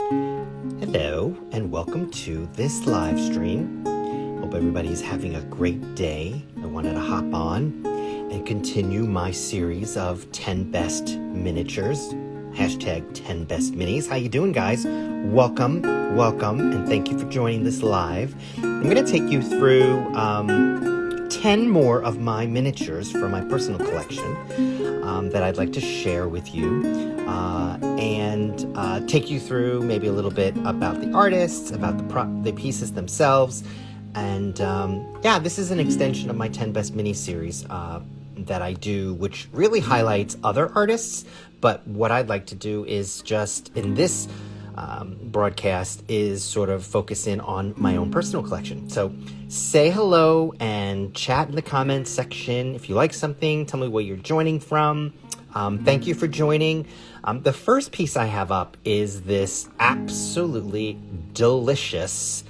Hello and welcome to this live stream. Hope everybody's having a great day. I wanted to hop on and continue my series of 10 best miniatures. Hashtag 10 best minis. How you doing, guys? Welcome, and thank you for joining this live. I'm going to take you through 10 more of my miniatures from my personal collection that I'd like to share with you and take you through maybe a little bit about the artists, about the pieces themselves, and yeah, this is an extension of my 10 best mini series that I do, which really highlights other artists. But what I'd like to do is just in this broadcast is sort of focus in on my own personal collection. So say hello and chat in the comments section. If you like something, tell me where you're joining from. Thank you for joining. The first piece I have up is this absolutely delicious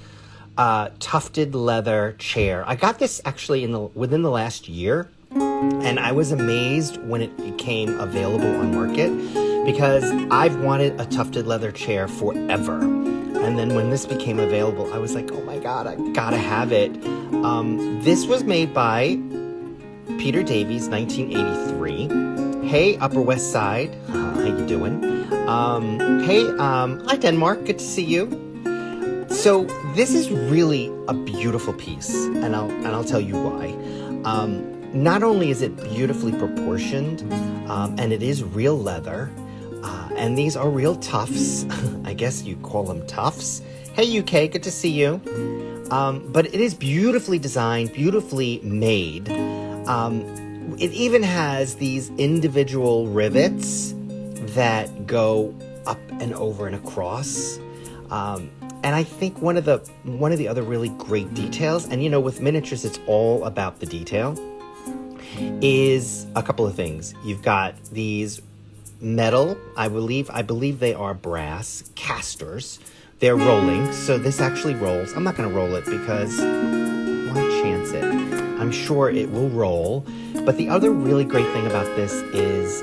tufted leather chair. I got this actually within the last year, and I was amazed when it became available on market because I've wanted a tufted leather chair forever. And then when this became available, I was like, oh my God, I gotta have it. This was made by Peter Davies, 1983. Hey, Upper West Side, how you doing? Hey, hi Denmark, good to see you. So this is really a beautiful piece, and I'll tell you why. Not only is it beautifully proportioned, and it is real leather, and these are real tufts. I guess you call them tufts. Hey UK, good to see you. But it is beautifully designed, beautifully made. It even has these individual rivets that go up and over and across. And I think one of the other really great details, and you know, with miniatures, it's all about the detail, is a couple of things. You've got these metal, I believe they are brass casters. They're rolling, so this actually rolls. I'm not going to roll it because why chance it? I'm sure it will roll. But the other really great thing about this is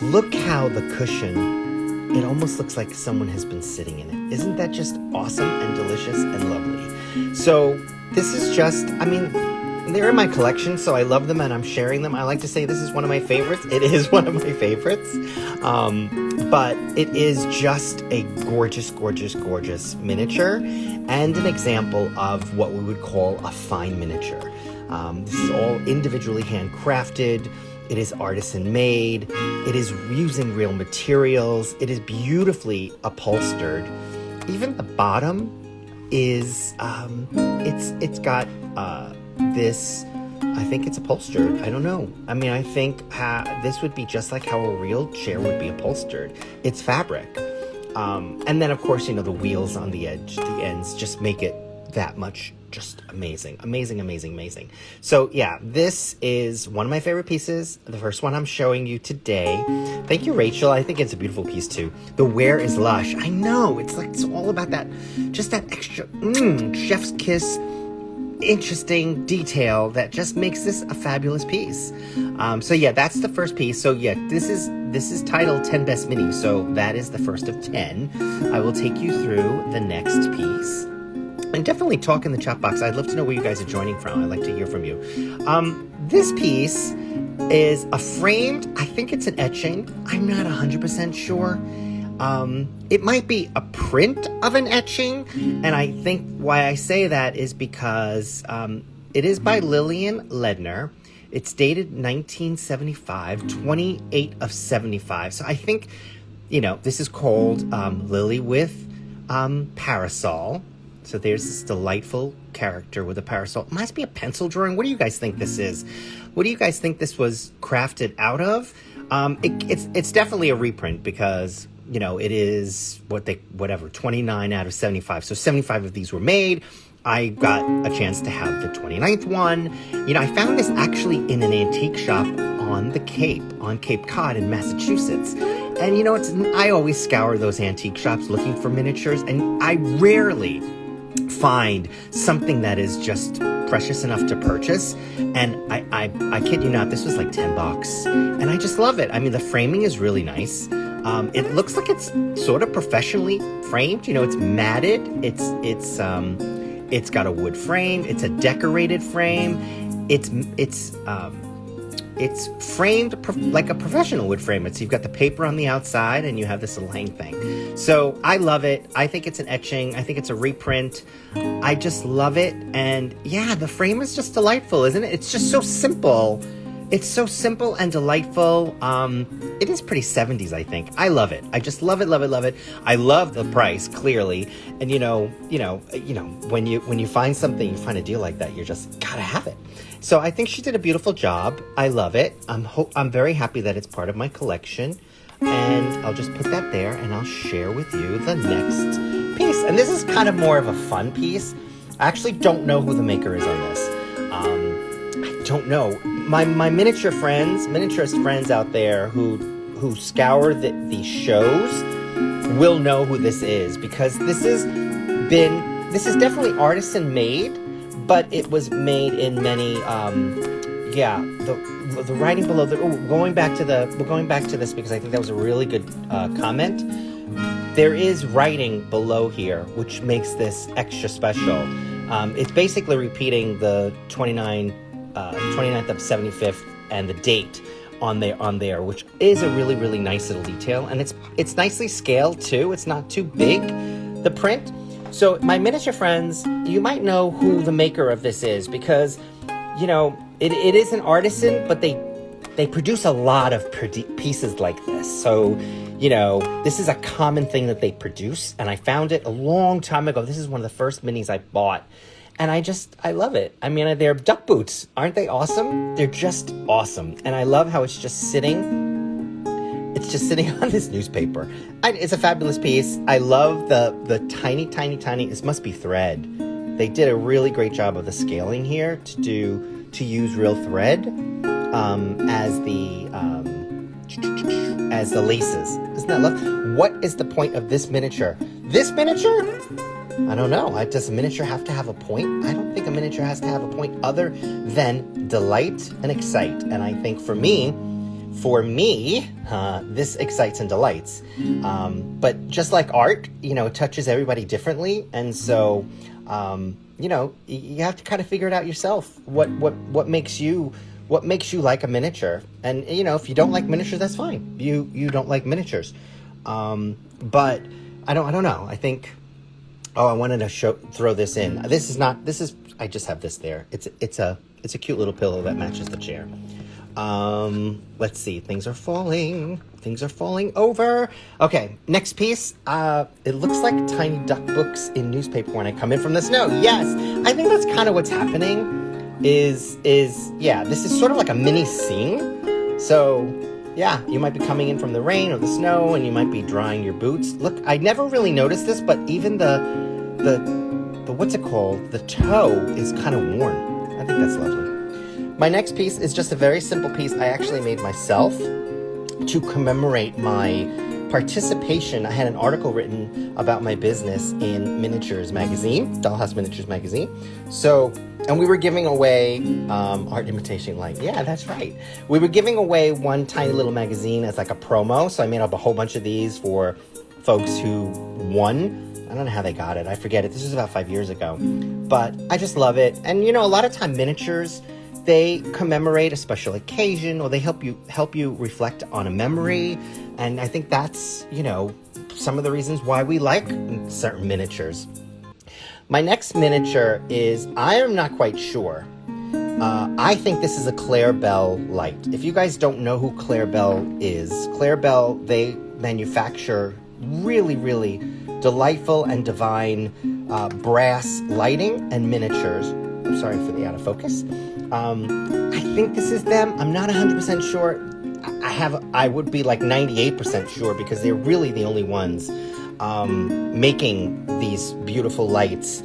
look how the cushion, it almost looks like someone has been sitting in it. Isn't that just awesome and delicious and lovely? So this is just, I mean, they're in my collection, so I love them and I'm sharing them. I like to say this is one of my favorites. It is one of my favorites. But it is just a gorgeous, gorgeous, gorgeous miniature and an example of what we would call a fine miniature. This is all individually handcrafted. It is artisan made. It is using real materials. It is beautifully upholstered. Even the bottom is, it's got this, I think it's upholstered. I don't know. I mean, I think this would be just like how a real chair would be upholstered. It's fabric. And then, of course, you know, the wheels on the ends just make it that much just amazing. Amazing, amazing, amazing. So, yeah, this is one of my favorite pieces. The first one I'm showing you today. Thank you, Rachel. I think it's a beautiful piece, too. The wear is lush. I know. It's like, it's all about that, just that extra chef's kiss, interesting detail that just makes this a fabulous piece. So yeah, that's the first piece. So yeah, this is titled 10 Best Minis. So that is the first of 10. I will take you through the next piece. And definitely talk in the chat box. I'd love to know where you guys are joining from. I'd like to hear from you. This piece is a framed, I think it's an etching. I'm not 100% sure. It might be a print of an etching, and I think why I say that is because it is by Lilian Leidner. It's dated 1975, 28 of 75. So I think, you know, this is called Lily with Parasol. So there's this delightful character with a parasol. It must be a pencil drawing. What do you guys think this is? What do you guys think this was crafted out of? It's definitely a reprint because, you know, it is 29 out of 75. So 75 of these were made. I got a chance to have the 29th one. You know, I found this actually in an antique shop on Cape Cod in Massachusetts. And you know, I always scour those antique shops looking for miniatures, and I rarely find something that is just precious enough to purchase. And I kid you not, this was like $10, and I just love it. I mean, the framing is really nice. It looks like it's sort of professionally framed. You know, it's matted. It's got a wood frame. It's a decorated frame. It's framed like a professional would frame it. So you've got the paper on the outside and you have this little hang thing. So I love it. I think it's an etching. I think it's a reprint. I just love it. And yeah, the frame is just delightful, isn't it? It's just so simple. It's so simple and delightful. It is pretty 70s, I think. I love it. I just love it, love it, love it. I love the price, clearly. And you know, when you find something, you find a deal like that, you're just gotta have it. So I think she did a beautiful job. I love it. I'm very happy that it's part of my collection. And I'll just put that there and I'll share with you the next piece. And this is kind of more of a fun piece. I actually don't know who the maker is on this. I don't know. My miniaturist friends out there who scour the shows will know who this is, because this is definitely artisan made, but it was made in many the writing below we're going back to this because I think that was a really good comment. There is writing below here which makes this extra special. It's basically repeating the 29th of 75th and the date on there, which is a really, really nice little detail. And it's nicely scaled too. It's not too big, the print. So my miniature friends, you might know who the maker of this is, because, you know, it is an artisan, but they produce a lot of pieces like this. So, you know, this is a common thing that they produce. And I found it a long time ago. This is one of the first minis I bought. And I love it. I mean, they're duck boots. Aren't they awesome? They're just awesome. And I love how it's just sitting. It's just sitting on this newspaper. It's a fabulous piece. I love the tiny, tiny, tiny, this must be thread. They did a really great job of the scaling here to use real thread as the laces. Isn't that love? What is the point of this miniature? This miniature? I don't know. Does a miniature have to have a point? I don't think a miniature has to have a point other than delight and excite. And I think for me, this excites and delights. But just like art, you know, it touches everybody differently. And so, you know, you have to kind of figure it out yourself. What makes you like a minoature? And, you know, if you don't like miniatures, that's fine. You don't like miniatures. But I don't know. I think... Oh, I wanted to throw this in. I just have this there. It's a cute little pillow that matches the chair. Let's see. Things are falling over. Okay, next piece. It looks like tiny duck books in newspaper when I come in from the snow. Yes, I think that's kind of what's happening. This is sort of like a mini scene. So, yeah, you might be coming in from the rain or the snow, and you might be drying your boots. Look, I never really noticed this, but even the what's it called? The toe is kind of worn. I think that's lovely. My next piece is just a very simple piece I actually made myself to commemorate my participation. I had an article written about my business in Miniatures magazine, Dollhouse Miniatures magazine. So, and we were giving away art imitation light. Yeah, that's right. We were giving away one tiny little magazine as like a promo. So I made up a whole bunch of these for folks who won. I don't know how they got it. I forget it. This was about 5 years ago. But I just love it. And, you know, a lot of time miniatures, they commemorate a special occasion, or they help you reflect on a memory. And I think that's, you know, some of the reasons why we like certain miniatures. My next miniature is, I am not quite sure. I think this is a Clare Belle light. If you guys don't know who Clare Belle is, Clare Belle, they manufacture really, really delightful and divine brass lighting and miniatures. I'm sorry for the out of focus. I think this is them. I'm not 100% sure. I would be like 98% sure, because they're really the only ones making these beautiful lights,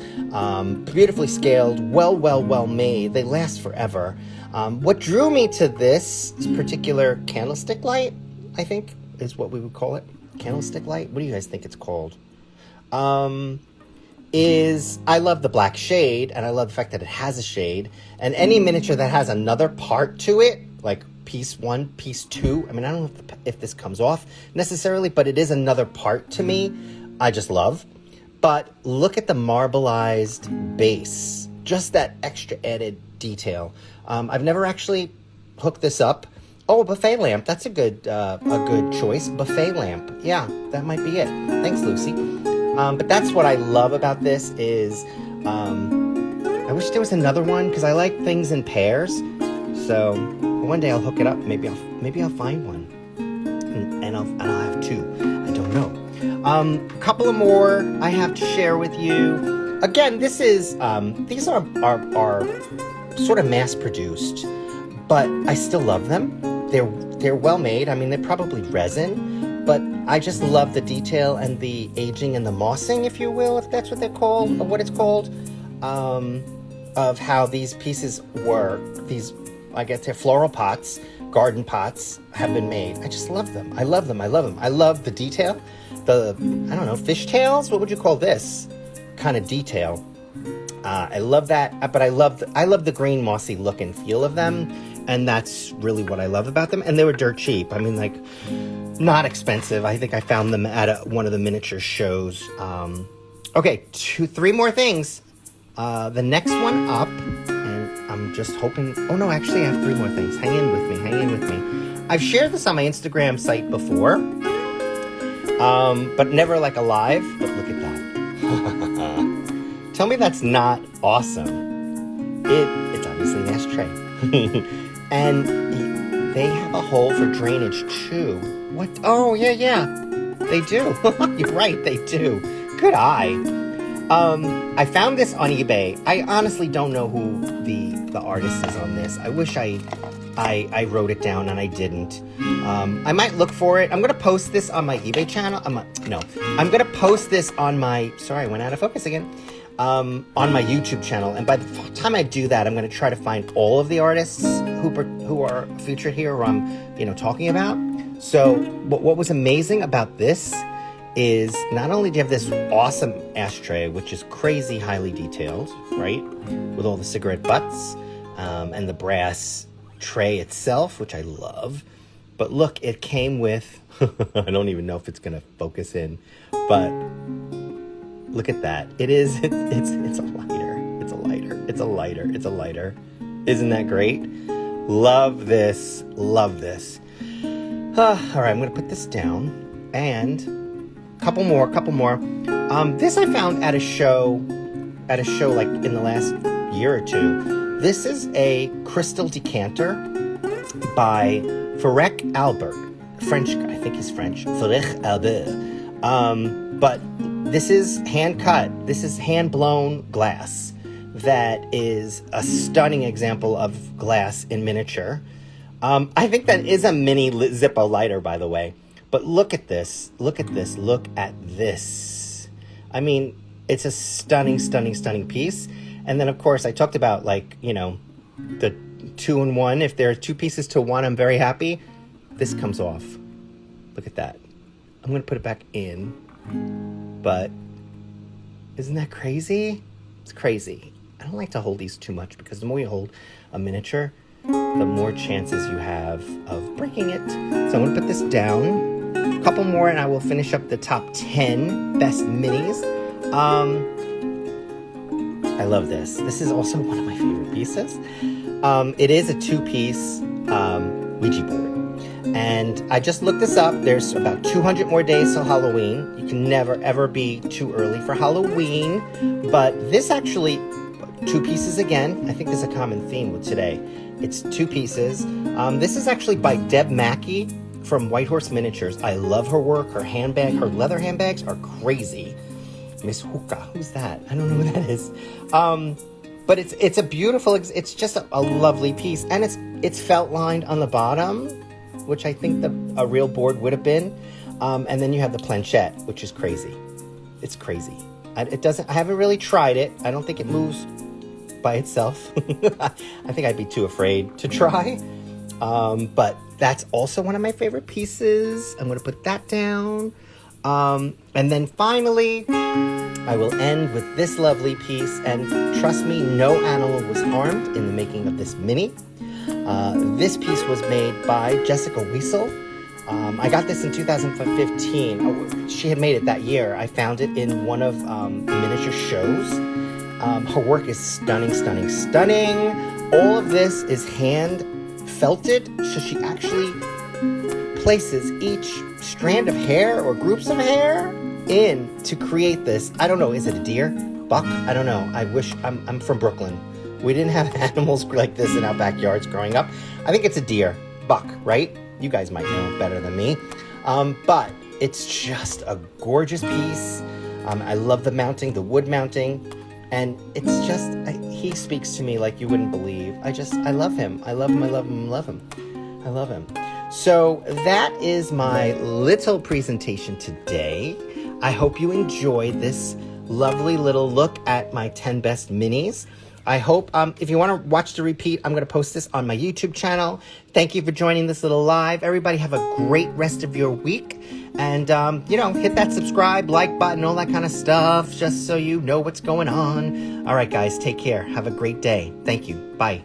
beautifully scaled, well made. They last forever. What drew me to this particular candlestick light, I think, is what we would call it. Candlestick light? What do you guys think it's called? Is I love the black shade, and I love the fact that it has a shade. And any miniature that has another part to it, like piece 1, piece 2. I mean, I don't know if this comes off necessarily, but it is another part to me I just love. But look at the marbleized base. Just that extra added detail. I've never actually hooked this up. Oh, a buffet lamp. That's a good choice. Buffet lamp. Yeah, that might be it. Thanks, Lucy. But that's what I love about this is... I wish there was another one because I like things in pairs. So one day I'll hook it up. Maybe I'll find one, and I'll have 2. I don't know. A couple of more I have to share with you. Again, this is these are sort of mass produced, but I still love them. They're well made. I mean, they're probably resin, but I just love the detail and the aging and the mossing, if you will, if that's what they're called, or what it's called. Of how these pieces work, these, I guess they're floral pots, garden pots have been made. I just love them. I love them. I love them. I love the detail, the, I don't know, fishtails? What would you call this kind of detail? I love that, but I love the green mossy look and feel of them, and that's really what I love about them. And they were dirt cheap. I mean, like, not expensive. I think I found them at one of the miniature shows. Okay, 3 more things. The next one up, and I'm just hoping... Oh, no, actually, I have 3 more things. Hang in with me. I've shared this on my Instagram site before, but never, like, alive. But look at that. Tell me that's not awesome. It's obviously an ashtray. And they have a hole for drainage, too. What? Oh, yeah. They do. You're right, they do. Good eye. I found this on eBay. I honestly don't know who the artist is on this. I wish I wrote it down and I didn't. I might look for it. I'm going to post this on my eBay channel. I'm going to post this on my... Sorry, I went out of focus again. On my YouTube channel. And by the time I do that, I'm going to try to find all of the artists who are featured here or I'm, talking about. So what was amazing about this is not only do you have this awesome ashtray, which is crazy highly detailed, right? With all the cigarette butts and the brass tray itself, which I love. But look, it came with, I don't even know if it's going to focus in, but look at that. It's a lighter. It's a lighter. Isn't that great? Love this. All right, I'm going to put this down and... Couple more. This I found at a show like in the last year or 2. This is a crystal decanter by Ferec Albert, French guy. I think he's French. Ferec Albert. But this is hand cut. This is hand blown glass. That is a stunning example of glass in miniature. I think that is a mini Zippo lighter, by the way. But look at this. Look at this. I mean, it's a stunning piece. And then, of course, I talked about, like, the 2-in-1. If there are 2 pieces to 1, I'm very happy. This comes off. Look at that. I'm going to put it back in. But isn't that crazy? It's crazy. I don't like to hold these too much because the more you hold a miniature, the more chances you have of breaking it. So I'm going to put this down. A couple more and I will finish up the top 10 best minis. I love this. This is also one of my favorite pieces. It is a 2-piece Ouija board. And I just looked this up. There's about 200 more days till Halloween. You can never, ever be too early for Halloween. But this actually, 2 pieces again. I think there's a common theme with today. It's 2 pieces. This is actually by Deb Mackie from White Horse Miniatures. I love her work. Her leather handbags are crazy. Miss Hookah, who's that? I don't know who that is. But it's a beautiful, it's just a lovely piece. And it's felt lined on the bottom, which I think a real board would have been. And then you have the planchette, which is crazy. It's crazy. I haven't really tried it. I don't think it moves by itself. I think I'd be too afraid to try. But that's also one of my favorite pieces. I'm going to put that down. And then finally, I will end with this lovely piece. And trust me, no animal was harmed in the making of this mini. This piece was made by Jessica Weazilla. I got this in 2015. Oh, she had made it that year. I found it in one of the miniature shows. Her work is stunning, stunning, stunning. All of this is hand felted, so she actually places each strand of hair or groups of hair in to create this. I don't know, is it a deer? Buck? I don't know. I wish, I'm from Brooklyn. We didn't have animals like this in our backyards growing up. I think it's a deer. Buck, right? You guys might know better than me. But it's just a gorgeous piece. I love the mounting, the wood mounting. And it's just, he speaks to me like you wouldn't believe. I love him. I love him, I love him, I love him. I love him. So that is my little presentation today. I hope you enjoyed this lovely little look at my 10 best minis. I hope, if you want to watch the repeat, I'm going to post this on my YouTube channel. Thank you for joining this little live. Everybody have a great rest of your week. And, hit that subscribe, like button, all that kind of stuff, just so you know what's going on. All right, guys, take care. Have a great day. Thank you. Bye.